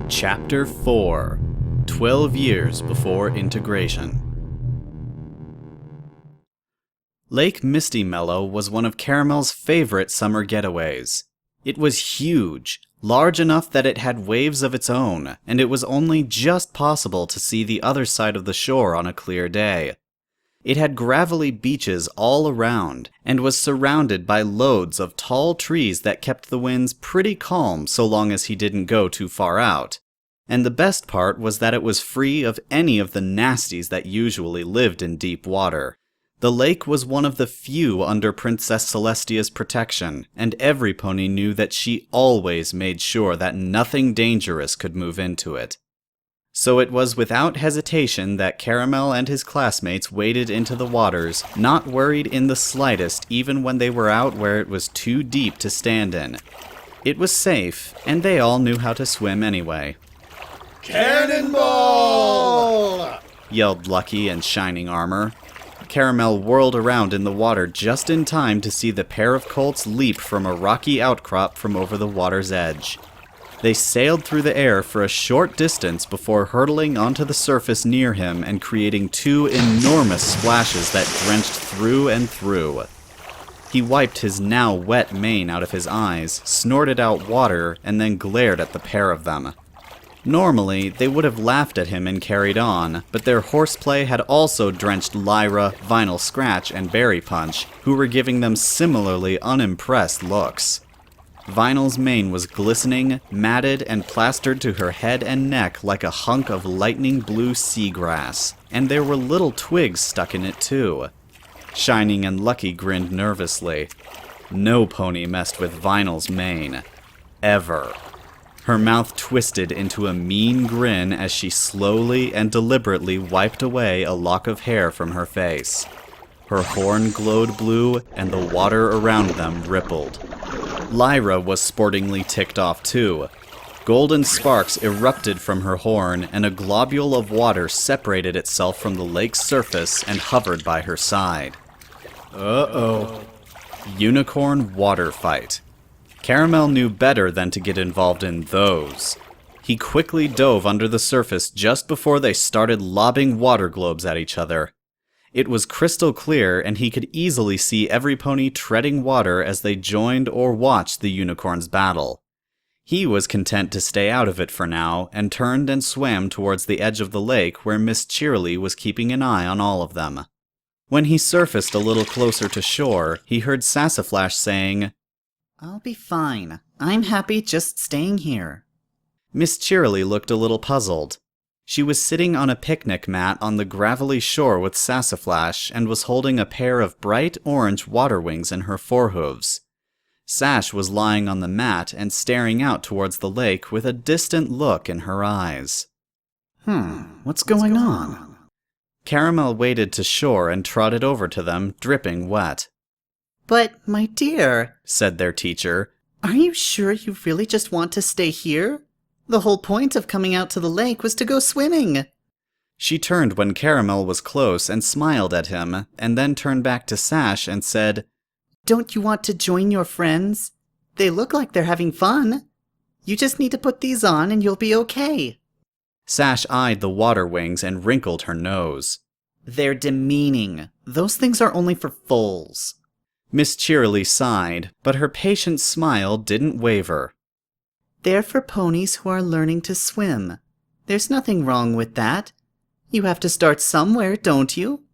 Chapter 4 12 Years Before Integration. Lake Misty Meadow was one of Caramel's favorite summer getaways. It was huge, large enough that it had waves of its own, and it was only just possible to see the other side of the shore on a clear day. It had gravelly beaches all around, and was surrounded by loads of tall trees that kept the winds pretty calm so long as he didn't go too far out. And the best part was that it was free of any of the nasties that usually lived in deep water. The lake was one of the few under Princess Celestia's protection, and every pony knew that she always made sure that nothing dangerous could move into it. So it was without hesitation that Caramel and his classmates waded into the waters, not worried in the slightest even when they were out where it was too deep to stand in. It was safe, and they all knew how to swim anyway. "Cannonball!" yelled Lucky in shining armor. Caramel whirled around in the water just in time to see the pair of colts leap from a rocky outcrop from over the water's edge. They sailed through the air for a short distance before hurtling onto the surface near him and creating two enormous splashes that drenched through and through. He wiped his now wet mane out of his eyes, snorted out water, and then glared at the pair of them. Normally, they would have laughed at him and carried on, but their horseplay had also drenched Lyra, Vinyl Scratch, and Berry Punch, who were giving them similarly unimpressed looks. Vinyl's mane was glistening, matted, and plastered to her head and neck like a hunk of lightning blue seagrass, and there were little twigs stuck in it too. Shining and Lucky grinned nervously. No pony messed with Vinyl's mane. Ever. Her mouth twisted into a mean grin as she slowly and deliberately wiped away a lock of hair from her face. Her horn glowed blue, and the water around them rippled. Lyra was sportingly ticked off too. Golden sparks erupted from her horn, and a globule of water separated itself from the lake's surface and hovered by her side. Uh-oh. Unicorn water fight. Caramel knew better than to get involved in those. He quickly dove under the surface just before they started lobbing water globes at each other. It was crystal clear, and he could easily see every pony treading water as they joined or watched the unicorns battle. He was content to stay out of it for now, and turned and swam towards the edge of the lake where Miss Cheerily was keeping an eye on all of them. When he surfaced a little closer to shore, he heard Sassaflash saying, "I'll be fine. I'm happy just staying here." Miss Cheerily looked a little puzzled. She was sitting on a picnic mat on the gravelly shore with Sassaflash and was holding a pair of bright orange water wings in her forehooves. Sash was lying on the mat and staring out towards the lake with a distant look in her eyes. What's going on? Caramel waded to shore and trotted over to them, dripping wet. "But, my dear," said their teacher, "are you sure you really just want to stay here? The whole point of coming out to the lake was to go swimming." She turned when Caramel was close and smiled at him, and then turned back to Sash and said, "Don't you want to join your friends? They look like they're having fun. You just need to put these on and you'll be okay." Sash eyed the water wings and wrinkled her nose. "They're demeaning. Those things are only for foals." Miss Cheerily sighed, but her patient smile didn't waver. "They're for ponies who are learning to swim. There's nothing wrong with that. You have to start somewhere, don't you?"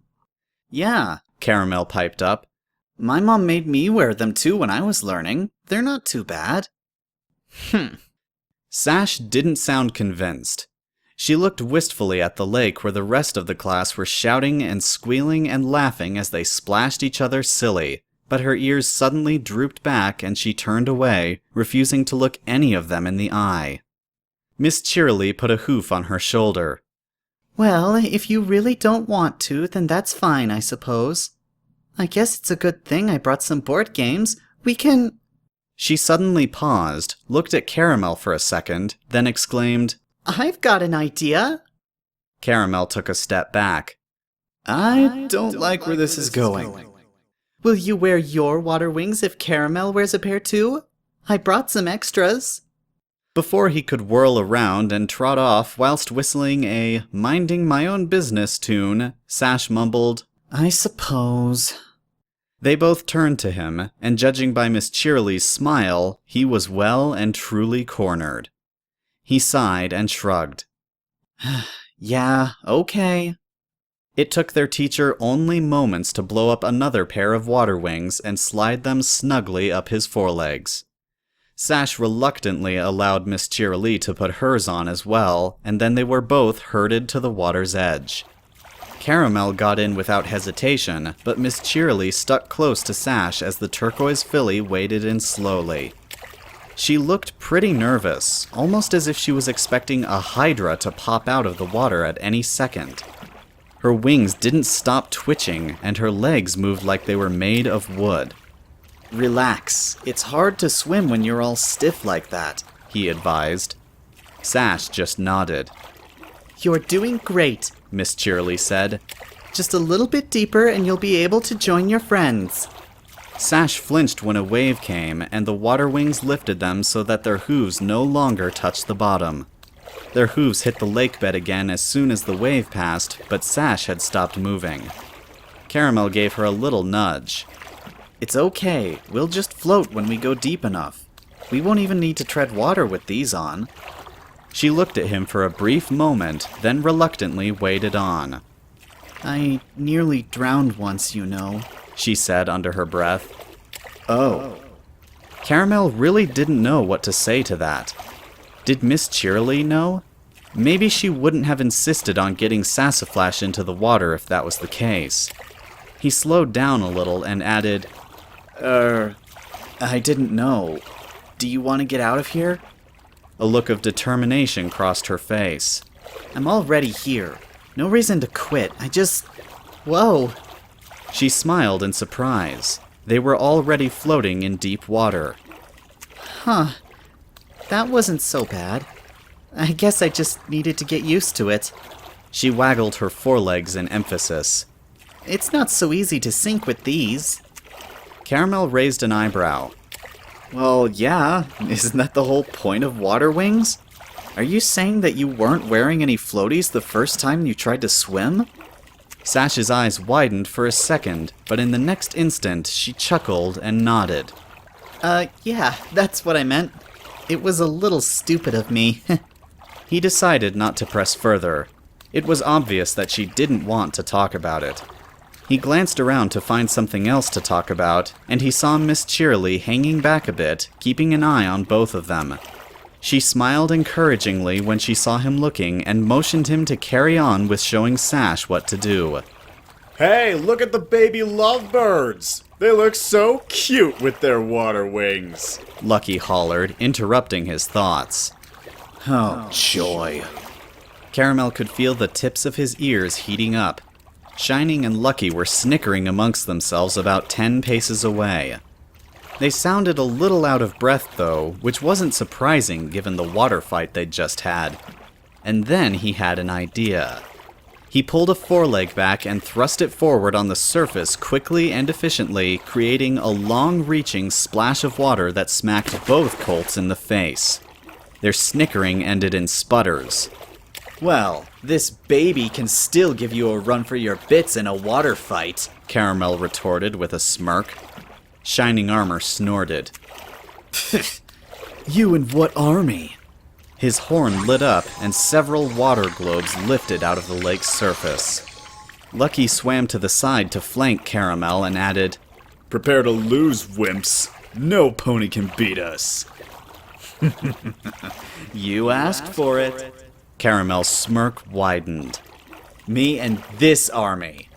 "Yeah," Caramel piped up. "My mom made me wear them too when I was learning. They're not too bad." Sash didn't sound convinced. She looked wistfully at the lake where the rest of the class were shouting and squealing and laughing as they splashed each other silly. But her ears suddenly drooped back and she turned away, refusing to look any of them in the eye. Miss Cheerily put a hoof on her shoulder. "Well, if you really don't want to, then that's fine, I suppose. I guess it's a good thing I brought some board games. We can—" She suddenly paused, looked at Caramel for a second, then exclaimed, "I've got an idea!" Caramel took a step back. "I don't like where this is going." "Will you wear your water wings if Caramel wears a pair too? I brought some extras." Before he could whirl around and trot off whilst whistling a minding my own business tune, Sash mumbled, I suppose. They both turned to him, and judging by Miss Cheerily's smile, he was well and truly cornered. He sighed and shrugged. Yeah, okay. It took their teacher only moments to blow up another pair of water wings and slide them snugly up his forelegs. Sash reluctantly allowed Miss Cheerily to put hers on as well, and then they were both herded to the water's edge. Caramel got in without hesitation, but Miss Cheerily stuck close to Sash as the turquoise filly waded in slowly. She looked pretty nervous, almost as if she was expecting a hydra to pop out of the water at any second. Her wings didn't stop twitching, and her legs moved like they were made of wood. Relax. It's hard to swim when you're all stiff like that, he advised. Sash just nodded. You're doing great, Miss Cheerily said. Just a little bit deeper and you'll be able to join your friends. Sash flinched when a wave came, and the water wings lifted them so that their hooves no longer touched the bottom. Their hooves hit the lake bed again as soon as the wave passed, but Sash had stopped moving. Caramel gave her a little nudge. It's okay, we'll just float when we go deep enough. We won't even need to tread water with these on. She looked at him for a brief moment, then reluctantly waded on. I nearly drowned once, you know, she said under her breath. Oh. Caramel really didn't know what to say to that. Did Miss Cheerily know? Maybe she wouldn't have insisted on getting Sassaflash into the water if that was the case. He slowed down a little and added, I didn't know. Do you want to get out of here? A look of determination crossed her face. I'm already here. No reason to quit. Whoa. She smiled in surprise. They were already floating in deep water. Huh. That wasn't so bad. I guess I just needed to get used to it. She waggled her forelegs in emphasis. It's not so easy to sink with these. Caramel raised an eyebrow. Well, yeah. Isn't that the whole point of water wings? Are you saying that you weren't wearing any floaties the first time you tried to swim? Sash's eyes widened for a second, but in the next instant she chuckled and nodded. Yeah, that's what I meant. It was a little stupid of me. He decided not to press further. It was obvious that she didn't want to talk about it. He glanced around to find something else to talk about, and he saw Miss Cheerily hanging back a bit, keeping an eye on both of them. She smiled encouragingly when she saw him looking and motioned him to carry on with showing Sash what to do. Hey, look at the baby lovebirds! They look so cute with their water wings! Lucky hollered, interrupting his thoughts. Oh, joy. Caramel could feel the tips of his ears heating up. Shining and Lucky were snickering amongst themselves about 10 paces away. They sounded a little out of breath, though, which wasn't surprising given the water fight they'd just had. And then he had an idea. He pulled a foreleg back and thrust it forward on the surface quickly and efficiently, creating a long-reaching splash of water that smacked both colts in the face. Their snickering ended in sputters. Well, this baby can still give you a run for your bits in a water fight, Caramel retorted with a smirk. Shining Armor snorted. You and what army? His horn lit up, and several water globes lifted out of the lake's surface. Lucky swam to the side to flank Caramel and added, Prepare to lose, wimps. No pony can beat us. You asked for it. Caramel's smirk widened. Me and this army.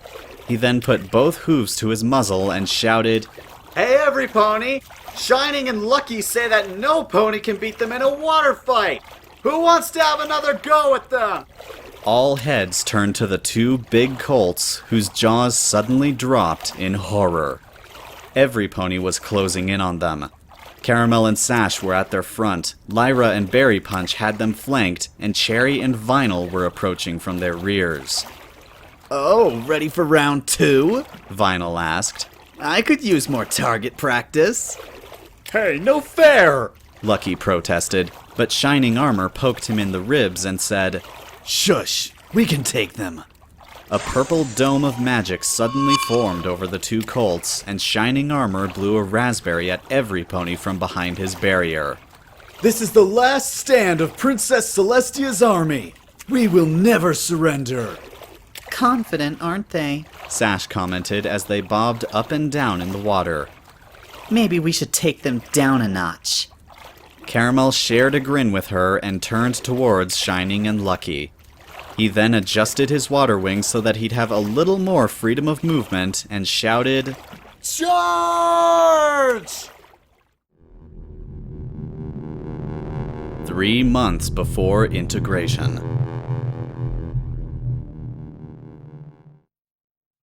He then put both hooves to his muzzle and shouted, Hey every pony! Shining and Lucky say that no pony can beat them in a water fight! Who wants to have another go at them? All heads turned to the two big colts, whose jaws suddenly dropped in horror. Every pony was closing in on them. Caramel and Sash were at their front, Lyra and Berry Punch had them flanked, and Cherry and Vinyl were approaching from their rears. Oh, ready for round 2? Vinyl asked. I could use more target practice. Hey, no fair! Lucky protested, but Shining Armor poked him in the ribs and said, "Shush, we can take them." A purple dome of magic suddenly formed over the two colts, and Shining Armor blew a raspberry at every pony from behind his barrier. This is the last stand of Princess Celestia's army. We will never surrender. Confident, aren't they? Sash commented as they bobbed up and down in the water. Maybe we should take them down a notch. Caramel shared a grin with her and turned towards Shining and Lucky. He then adjusted his water wings so that he'd have a little more freedom of movement and shouted, Charge! 3 months before integration.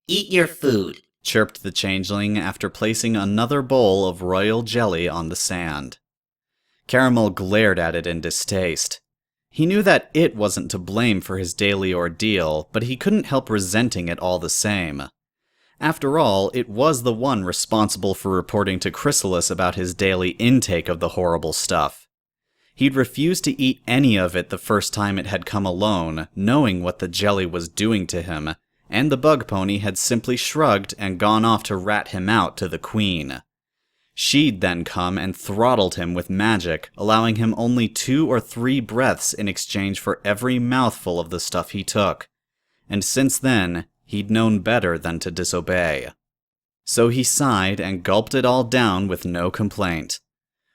Eat your food. Chirped the changeling after placing another bowl of royal jelly on the sand. Caramel glared at it in distaste. He knew that it wasn't to blame for his daily ordeal, but he couldn't help resenting it all the same. After all, it was the one responsible for reporting to Chrysalis about his daily intake of the horrible stuff. He'd refused to eat any of it the first time it had come alone, knowing what the jelly was doing to him, and the bug pony had simply shrugged and gone off to rat him out to the queen. She'd then come and throttled him with magic, allowing him only 2 or 3 breaths in exchange for every mouthful of the stuff he took. And since then, he'd known better than to disobey. So he sighed and gulped it all down with no complaint.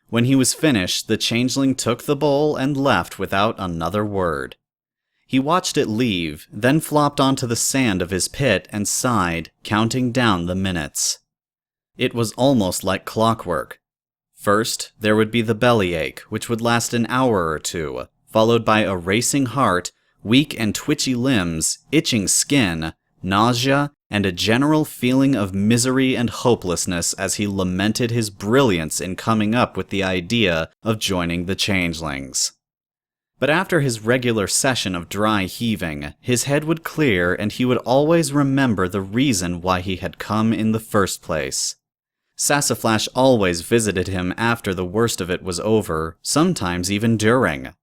When he was finished, the changeling took the bowl and left without another word. He watched it leave, then flopped onto the sand of his pit and sighed, counting down the minutes. It was almost like clockwork. First, there would be the bellyache, which would last an hour or 2, followed by a racing heart, weak and twitchy limbs, itching skin, nausea, and a general feeling of misery and hopelessness as he lamented his brilliance in coming up with the idea of joining the changelings. But after his regular session of dry heaving, his head would clear and he would always remember the reason why he had come in the first place. Sassaflash always visited him after the worst of it was over, sometimes even during.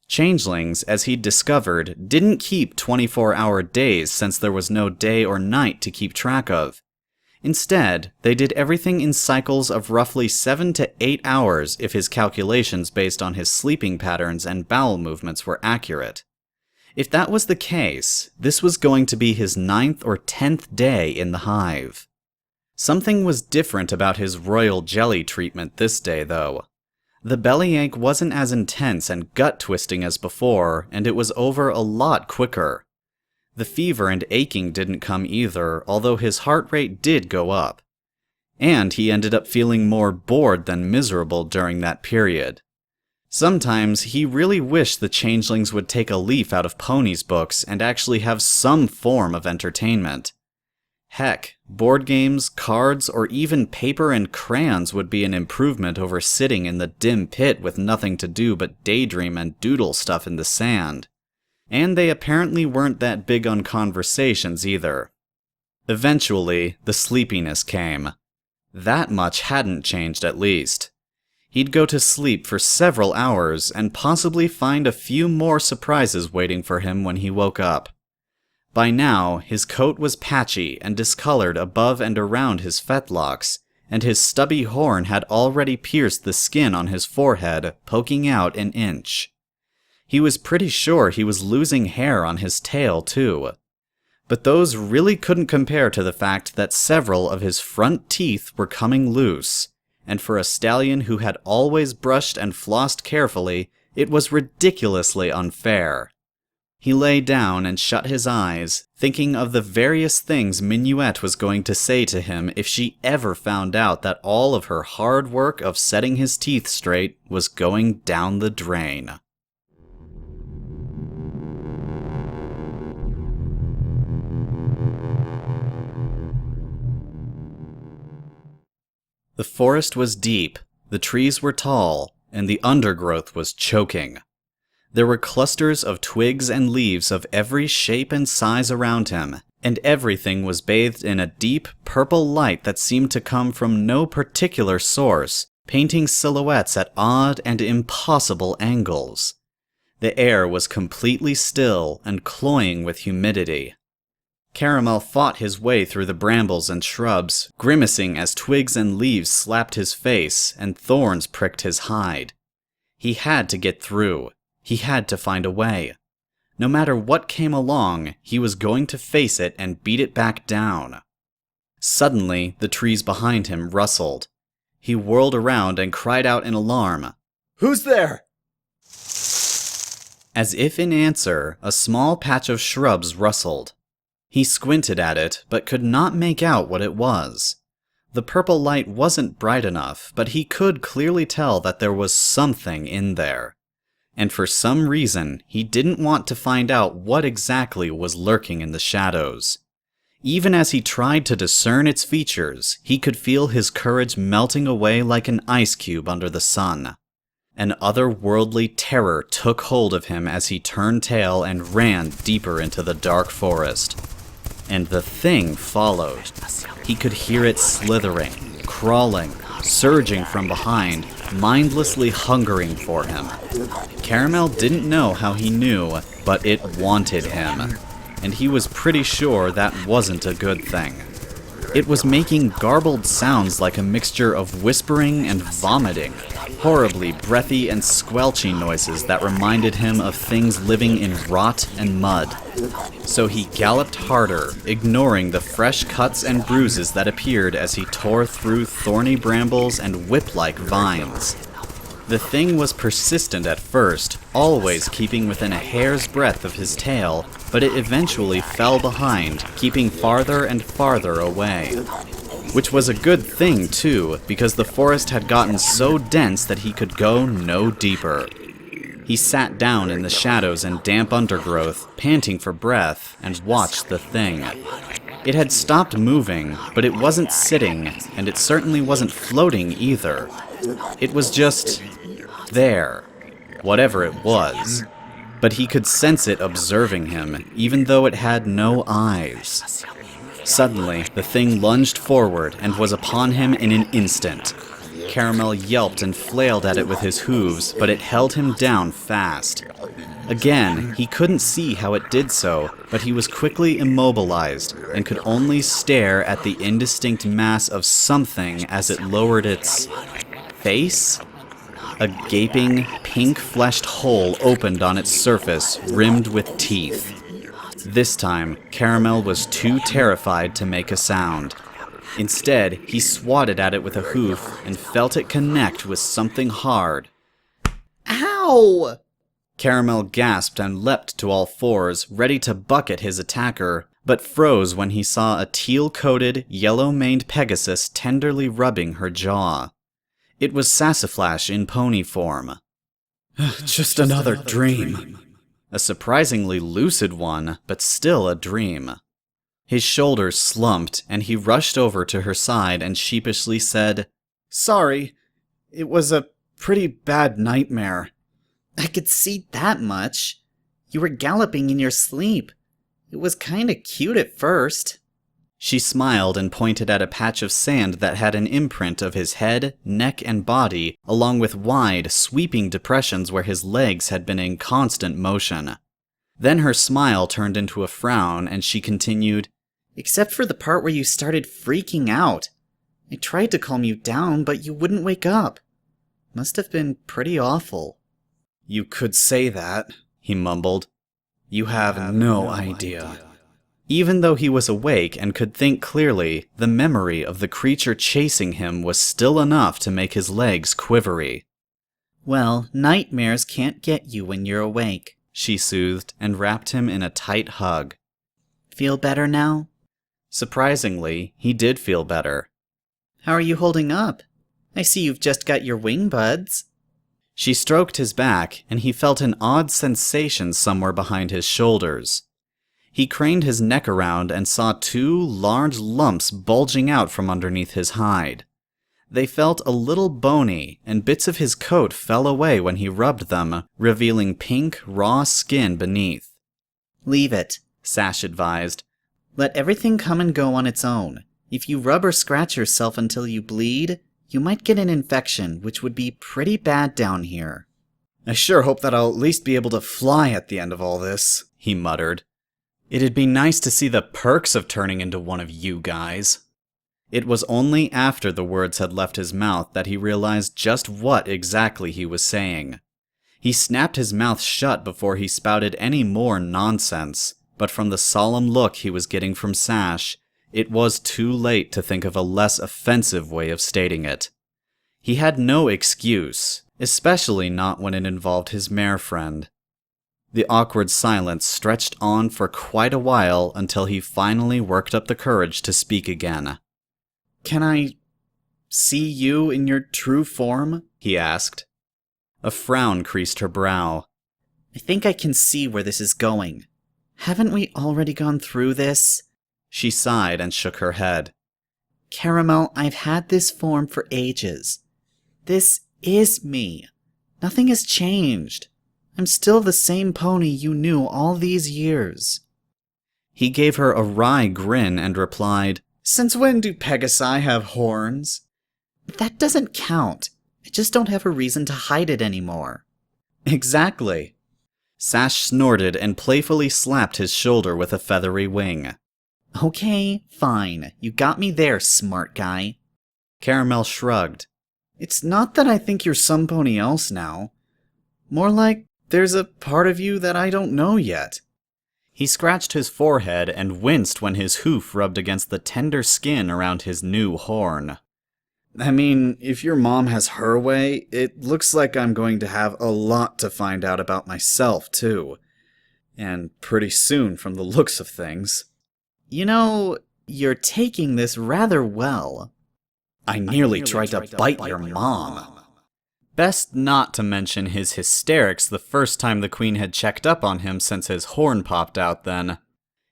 Changelings, as he'd discovered, didn't keep 24-hour days since there was no day or night to keep track of. Instead, they did everything in cycles of roughly 7 to 8 hours if his calculations based on his sleeping patterns and bowel movements were accurate. If that was the case, this was going to be his 9th or 10th day in the hive. Something was different about his royal jelly treatment this day, though. The bellyache wasn't as intense and gut-twisting as before, and it was over a lot quicker. The fever and aching didn't come either, although his heart rate did go up. And he ended up feeling more bored than miserable during that period. Sometimes he really wished the changelings would take a leaf out of Pony's books and actually have some form of entertainment. Heck, board games, cards, or even paper and crayons would be an improvement over sitting in the dim pit with nothing to do but daydream and doodle stuff in the sand. And they apparently weren't that big on conversations either. Eventually, the sleepiness came. That much hadn't changed at least. He'd go to sleep for several hours and possibly find a few more surprises waiting for him when he woke up. By now, his coat was patchy and discolored above and around his fetlocks, and his stubby horn had already pierced the skin on his forehead, poking out an inch. He was pretty sure he was losing hair on his tail, too. But those really couldn't compare to the fact that several of his front teeth were coming loose, and for a stallion who had always brushed and flossed carefully, it was ridiculously unfair. He lay down and shut his eyes, thinking of the various things Minuet was going to say to him if she ever found out that all of her hard work of setting his teeth straight was going down the drain. The forest was deep, the trees were tall, and the undergrowth was choking. There were clusters of twigs and leaves of every shape and size around him, and everything was bathed in a deep, purple light that seemed to come from no particular source, painting silhouettes at odd and impossible angles. The air was completely still and cloying with humidity. Caramel fought his way through the brambles and shrubs, grimacing as twigs and leaves slapped his face and thorns pricked his hide. He had to get through. He had to find a way. No matter what came along, he was going to face it and beat it back down. Suddenly, the trees behind him rustled. He whirled around and cried out in alarm. Who's there? As if in answer, a small patch of shrubs rustled. He squinted at it, but could not make out what it was. The purple light wasn't bright enough, but he could clearly tell that there was something in there. And for some reason, he didn't want to find out what exactly was lurking in the shadows. Even as he tried to discern its features, he could feel his courage melting away like an ice cube under the sun. An otherworldly terror took hold of him as he turned tail and ran deeper into the dark forest. And the thing followed. He could hear it slithering, crawling, surging from behind, mindlessly hungering for him. Caramel didn't know how he knew, but it wanted him. And he was pretty sure that wasn't a good thing. It was making garbled sounds like a mixture of whispering and vomiting, horribly breathy and squelchy noises that reminded him of things living in rot and mud. So he galloped harder, ignoring the fresh cuts and bruises that appeared as he tore through thorny brambles and whip-like vines. The thing was persistent at first, always keeping within a hair's breadth of his tail, but it eventually fell behind, keeping farther and farther away. Which was a good thing, too, because the forest had gotten so dense that he could go no deeper. He sat down in the shadows and damp undergrowth, panting for breath, and watched the thing. It had stopped moving, but it wasn't sitting, and it certainly wasn't floating either. It was just there, whatever it was. But he could sense it observing him, even though it had no eyes. Suddenly, the thing lunged forward and was upon him in an instant. Caramel yelped and flailed at it with his hooves, but it held him down fast. Again, he couldn't see how it did so, but he was quickly immobilized and could only stare at the indistinct mass of something as it lowered its face? A gaping, pink-fleshed hole opened on its surface, rimmed with teeth. This time, Caramel was too terrified to make a sound. Instead, he swatted at it with a hoof and felt it connect with something hard. Ow! Caramel gasped and leapt to all fours, ready to buck at his attacker, but froze when he saw a teal-coated, yellow-maned Pegasus tenderly rubbing her jaw. It was Sassaflash in pony form. Just another dream. A surprisingly lucid one, but still a dream. His shoulders slumped, and he rushed over to her side and sheepishly said, Sorry, it was a pretty bad nightmare. I could see that much. You were galloping in your sleep. It was kinda cute at first. She smiled and pointed at a patch of sand that had an imprint of his head, neck, and body, along with wide, sweeping depressions where his legs had been in constant motion. Then her smile turned into a frown, and she continued, Except for the part where you started freaking out. I tried to calm you down, but you wouldn't wake up. Must have been pretty awful. You could say that, he mumbled. You have no idea. Even though he was awake and could think clearly, the memory of the creature chasing him was still enough to make his legs quivery. Well, nightmares can't get you when you're awake, she soothed and wrapped him in a tight hug. Feel better now? Surprisingly, he did feel better. How are you holding up? I see you've just got your wing buds. She stroked his back, and he felt an odd sensation somewhere behind his shoulders. He craned his neck around and saw two large lumps bulging out from underneath his hide. They felt a little bony, and bits of his coat fell away when he rubbed them, revealing pink, raw skin beneath. Leave it, Sash advised. Let everything come and go on its own. If you rub or scratch yourself until you bleed, You might get an infection, which would be pretty bad down here. I sure hope that I'll at least be able to fly at the end of all this, he muttered. It'd be nice to see the perks of turning into one of you guys. It was only after the words had left his mouth that he realized just what exactly he was saying. He snapped his mouth shut before he spouted any more nonsense, but from the solemn look he was getting from Sash, it was too late to think of a less offensive way of stating it. He had no excuse, especially not when it involved his mare friend. The awkward silence stretched on for quite a while until he finally worked up the courage to speak again. Can I see you in your true form? He asked. A frown creased her brow. I think I can see where this is going. Haven't we already gone through this? She sighed and shook her head. Caramel, I've had this form for ages. This is me. Nothing has changed. I'm still the same pony you knew all these years. He gave her a wry grin and replied, Since when do Pegasi have horns? That doesn't count. I just don't have a reason to hide it anymore. Exactly. Sash snorted and playfully slapped his shoulder with a feathery wing. Okay, fine. You got me there, smart guy. Caramel shrugged. It's not that I think you're somebody else now. More like there's a part of you that I don't know yet. He scratched his forehead and winced when his hoof rubbed against the tender skin around his new horn. I mean, if your mom has her way, it looks like I'm going to have a lot to find out about myself, too. And pretty soon, from the looks of things. You know, you're taking this rather well. I nearly tried to bite your mom. Best not to mention his hysterics the first time the queen had checked up on him since his horn popped out then.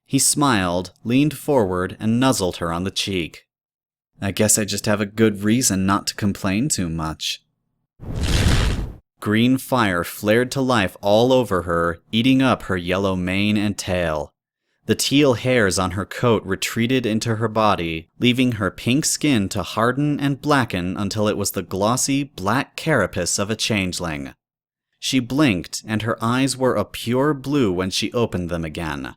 He smiled, leaned forward, and nuzzled her on the cheek. I guess I just have a good reason not to complain too much. Green fire flared to life all over her, eating up her yellow mane and tail. The teal hairs on her coat retreated into her body, leaving her pink skin to harden and blacken until it was the glossy, black carapace of a changeling. She blinked, and her eyes were a pure blue when she opened them again.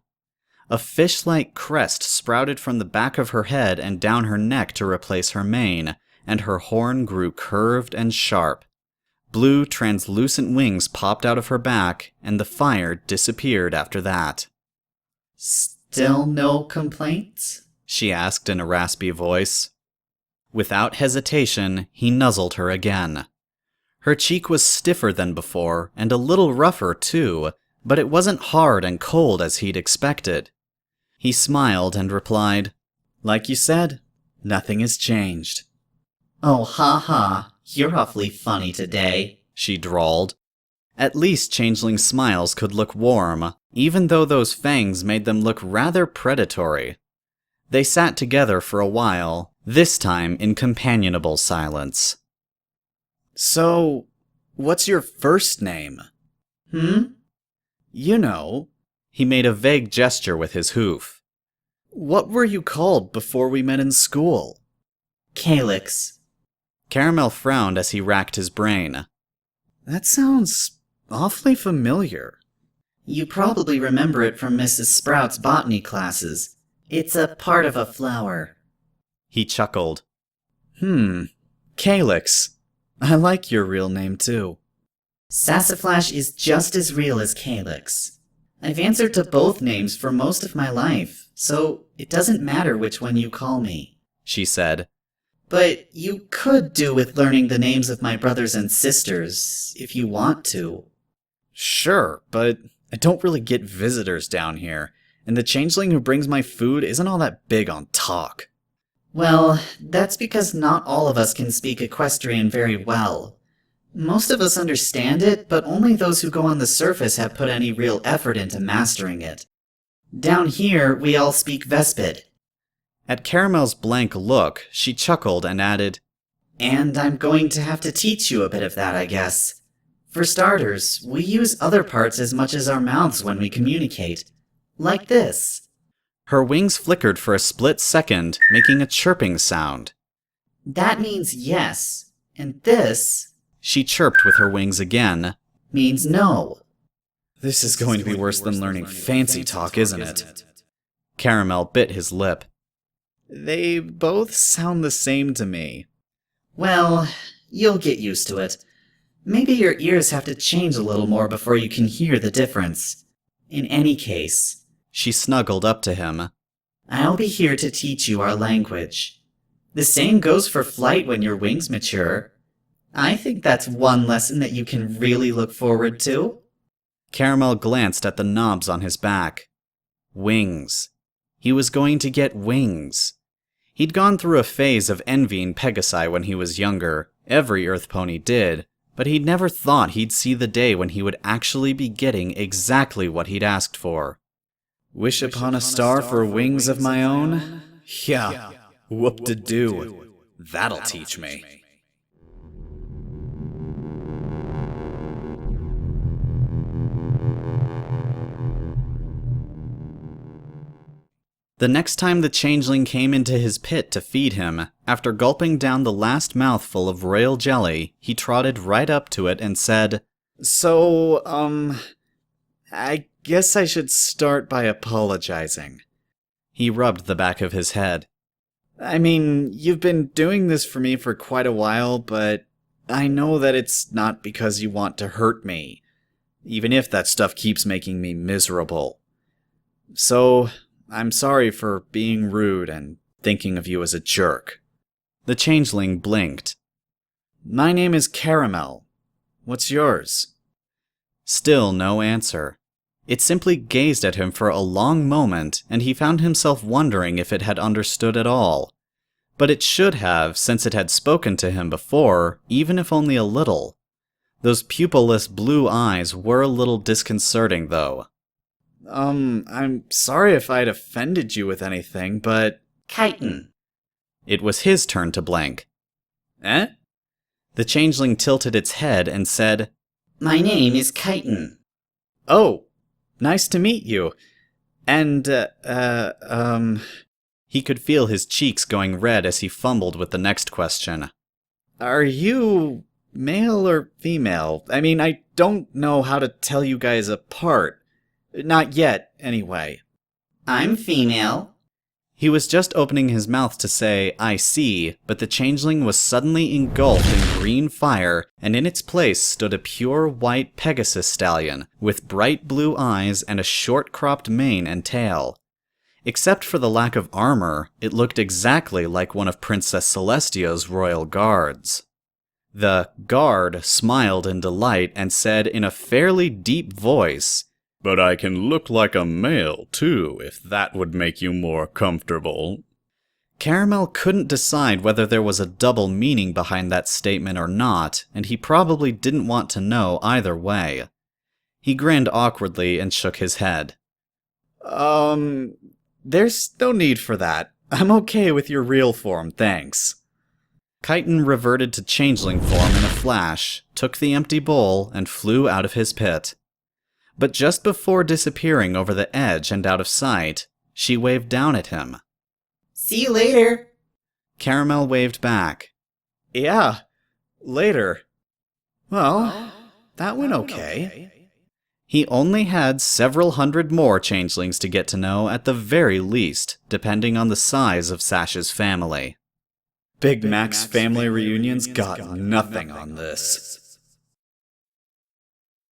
A fish-like crest sprouted from the back of her head and down her neck to replace her mane, and her horn grew curved and sharp. Blue, translucent wings popped out of her back, and the fire disappeared after that. Still no complaints? She asked in a raspy voice. Without hesitation, he nuzzled her again. Her cheek was stiffer than before, and a little rougher too, but it wasn't hard and cold as he'd expected. He smiled and replied, Like you said, nothing has changed. Oh, ha, you're awfully funny today, she drawled. At least Changeling smiles could look warm, even though those fangs made them look rather predatory. They sat together for a while, this time in companionable silence. So, what's your first name? You know. He made a vague gesture with his hoof. What were you called before we met in school? Calyx. Caramel frowned as he racked his brain. That sounds awfully familiar. You probably remember it from Mrs. Sprout's botany classes. It's a part of a flower. He chuckled. Calyx. I like your real name too. Sassaflash is just as real as Calyx. I've answered to both names for most of my life, so it doesn't matter which one you call me, she said. But you could do with learning the names of my brothers and sisters, if you want to. Sure, but I don't really get visitors down here, and the changeling who brings my food isn't all that big on talk. Well, that's because not all of us can speak equestrian very well. Most of us understand it, but only those who go on the surface have put any real effort into mastering it. Down here, we all speak Vespid. At Caramel's blank look, she chuckled and added, And I'm going to have to teach you a bit of that, I guess. For starters, we use other parts as much as our mouths when we communicate. Like this. Her wings flickered for a split second, making a chirping sound. That means yes. And this She chirped with her wings again. means no. This is going to be worse than learning fancy talk, isn't it? Caramel bit his lip. They both sound the same to me. Well, you'll get used to it. Maybe your ears have to change a little more before you can hear the difference. In any case, She snuggled up to him. I'll be here to teach you our language. The same goes for flight when your wings mature. I think that's one lesson that you can really look forward to. Caramel glanced at the knobs on his back. Wings. He was going to get wings. He'd gone through a phase of envying Pegasi when he was younger. Every Earth pony did. But he'd never thought he'd see the day when he would actually be getting exactly what he'd asked for. Wish upon a star for wings of my own? Yeah, whoop-de-doo. That'll teach me. The next time the Changeling came into his pit to feed him, after gulping down the last mouthful of royal jelly, he trotted right up to it and said, So, I guess I should start by apologizing. He rubbed the back of his head. I mean, you've been doing this for me for quite a while, but I know that it's not because you want to hurt me, even if that stuff keeps making me miserable. So, I'm sorry for being rude and thinking of you as a jerk. The Changeling blinked. My name is Caramel. What's yours? Still no answer. It simply gazed at him for a long moment, and he found himself wondering if it had understood at all. But it should have, since it had spoken to him before, even if only a little. Those pupilless blue eyes were a little disconcerting, though. I'm sorry if I'd offended you with anything, but... Chitin. It was his turn to blank. Eh? The Changeling tilted its head and said, My name is Chitin. Oh, nice to meet you. And, He could feel his cheeks going red as he fumbled with the next question. Are you male or female? I mean, I don't know how to tell you guys apart. Not yet, anyway. I'm female. He was just opening his mouth to say, I see, but the Changeling was suddenly engulfed in green fire, and in its place stood a pure white Pegasus stallion, with bright blue eyes and a short-cropped mane and tail. Except for the lack of armor, it looked exactly like one of Princess Celestia's royal guards. The guard smiled in delight and said in a fairly deep voice, But I can look like a male, too, if that would make you more comfortable. Caramel couldn't decide whether there was a double meaning behind that statement or not, and he probably didn't want to know either way. He grinned awkwardly and shook his head. There's no need for that. I'm okay with your real form, thanks. Chitin reverted to Changeling form in a flash, took the empty bowl, and flew out of his pit. But just before disappearing over the edge and out of sight, she waved down at him. See you later. Caramel waved back. Yeah, later. Well, that went okay. He only had several hundred more changelings to get to know at the very least, depending on the size of Sash's family. Big Mac's family reunions got nothing on this.